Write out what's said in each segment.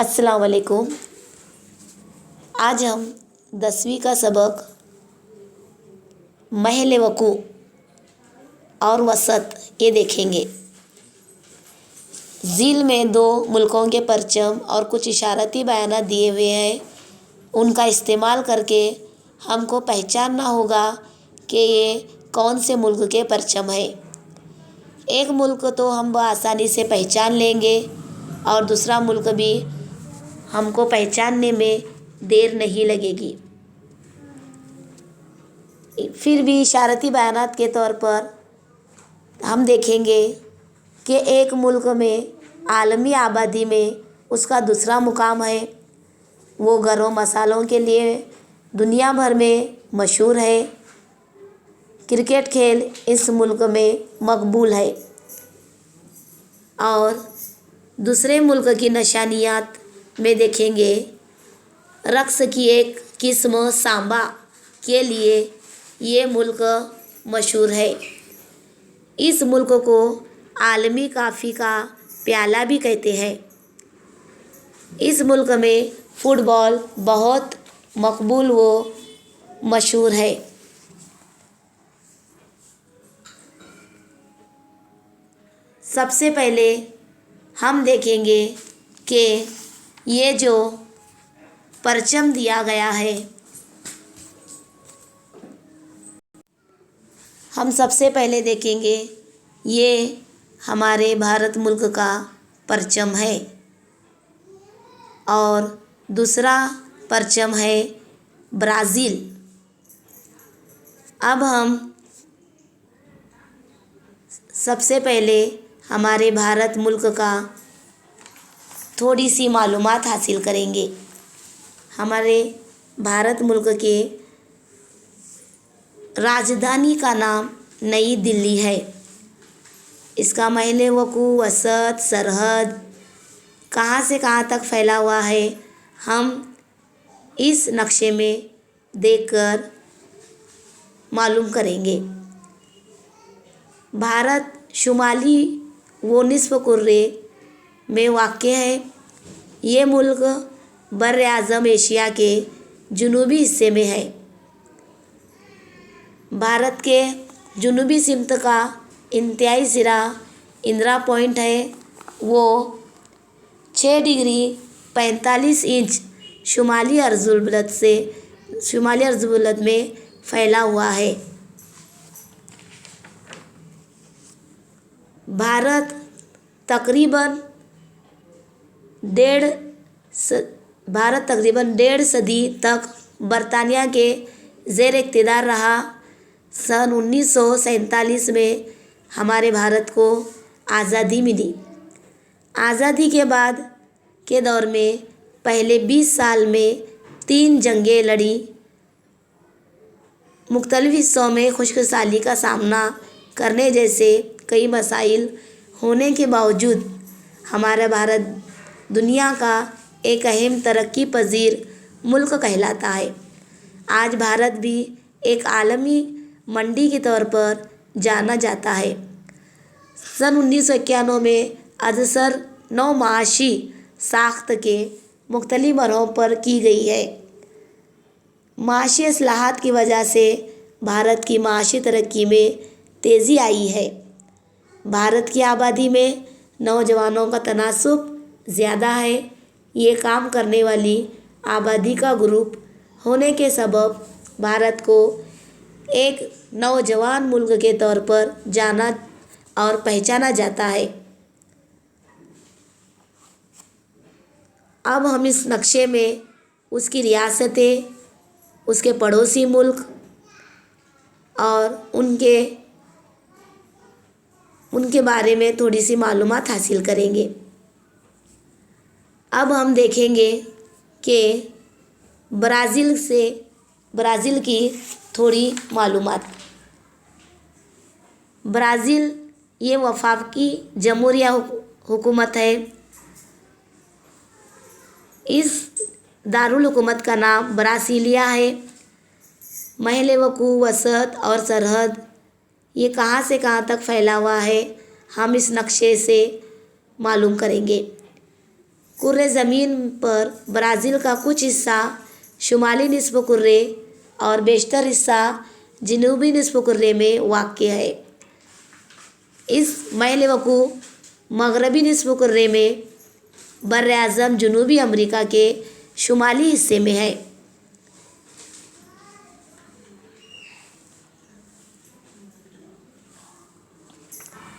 अस्सलाम वालेकुम। आज हम 10वीं का सबक महल वकू और वसत ये देखेंगे। झील में दो मुल्कों के परचम और कुछ इशारती बयान दिए हुए हैं। उनका इस्तेमाल करके हमको पहचानना होगा कि ये कौन से मुल्क के परचम हैं। एक मुल्क तो हम आसानी से पहचान लेंगे और दूसरा मुल्क भी हमको पहचानने में देर नहीं लगेगी। फिर भी इशारती बयानात के तौर पर हम देखेंगे कि एक मुल्क में आलमी आबादी में उसका दूसरा मुकाम है। वो गरम मसालों के लिए दुनिया भर में मशहूर है। क्रिकेट खेल इस मुल्क में मकबूल है। और दूसरे मुल्क की निशानियात में देखेंगे, रक्स की एक किस्म सांबा के लिए ये मुल्क मशहूर है। इस मुल्क को आलमी काफ़ी का प्याला भी कहते हैं। इस मुल्क में फ़ुटबॉल बहुत मकबूल व मशहूर है। सबसे पहले हम देखेंगे कि ये जो परचम दिया गया है, हम सबसे पहले देखेंगे ये हमारे भारत मुल्क का परचम है और दूसरा परचम है ब्राज़ील। अब हम सबसे पहले हमारे भारत मुल्क का थोड़ी सी मालूमात हासिल करेंगे। हमारे भारत मुल्क के राजधानी का नाम नई दिल्ली है। इसका महल वकू, वसत, सरहद कहाँ से कहाँ तक फैला हुआ है, हम इस नक्शे में देखकर मालूम करेंगे। भारत शुमाली व निस्फ़ कुर्रे में वाक़ है। ये मुल्क बर आज़म एशिया के जुनूबी हिस्से में है। भारत के जुनूबी सिमत का इंतहाई सिरा इंदिरा पॉइंट है। वो 6 डिग्री 45 इंच शुमाली अर्ज़ुबुलद में फैला हुआ है। भारत तकरीबन डेढ़ सदी तक बरतानिया के ज़ेर इक़्तिदार रहा। सन 1947 में हमारे भारत को आज़ादी मिली। आज़ादी के बाद के दौर में पहले 20 साल में 3 जंगें लड़ी। मुख्तलिफ़ हिस्सों में खुशकसाली का सामना करने जैसे कई मसाइल होने के बावजूद हमारा भारत दुनिया का एक अहम तरक्की पजीर मुल्क कहलाता है। आज भारत भी एक आलमी मंडी के तौर पर जाना जाता है। सन 1991 में अदसर नौ माशी साख्त के मुख्तलिफ मरहों पर की गई है। माशी इस्लाहात की वजह से भारत की माशी तरक्की में तेज़ी आई है। भारत की आबादी में नौजवानों का तनासुब ज़्यादा है। ये काम करने वाली आबादी का ग्रुप होने के सबब भारत को एक नौजवान मुल्क के तौर पर जाना और पहचाना जाता है। अब हम इस नक्शे में उसकी रियासतें, उसके पड़ोसी मुल्क और उनके बारे में थोड़ी सी मालूमात हासिल करेंगे। अब हम देखेंगे कि ब्राज़ील की थोड़ी मालूमात। ब्राज़ील ये वफाकी जमहूरिया हुकूमत है। इस दारुल हुकूमत का नाम ब्रासिलिया है। महल वकू, वसत और सरहद ये कहाँ से कहाँ तक फैला हुआ है, हम इस नक्शे से मालूम करेंगे। کرۂ زمین پر برازیل کا کچھ حصہ شمالی نصف کرے اور بیشتر حصہ جنوبی نصف کرے میں واقع ہے۔ اس محل وقوع مغربی نصف کرے میں بر اعظم جنوبی امریکہ کے شمالی حصے میں ہے۔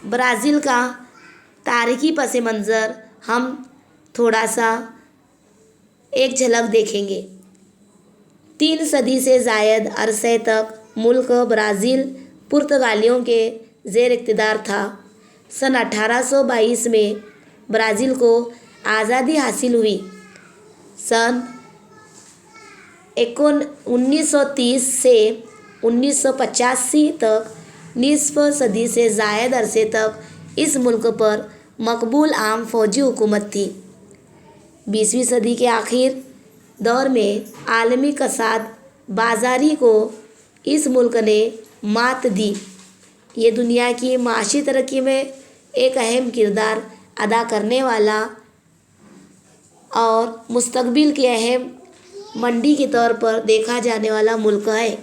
برازیل کا تاریخی پس منظر ہم تھوڑا سا ایک جھلک دیکھیں گے۔ 3 صدی سے زائد عرصے تک ملک برازیل پرتگالیوں کے زیر اقتدار تھا۔ سن 1822 میں برازیل کو آزادی حاصل ہوئی۔ سن 1930 سے 1985 تک نصف صدی سے زائد عرصے تک اس ملک پر مقبول عام فوجی حکومت تھی۔ 20ویں صدی کے آخری دور میں عالمی کساد بازاری کو اس ملک نے مات دی۔ یہ دنیا کی معاشی ترقی میں ایک اہم کردار ادا کرنے والا اور مستقبل کی اہم منڈی کے طور پر دیکھا جانے والا ملک ہے۔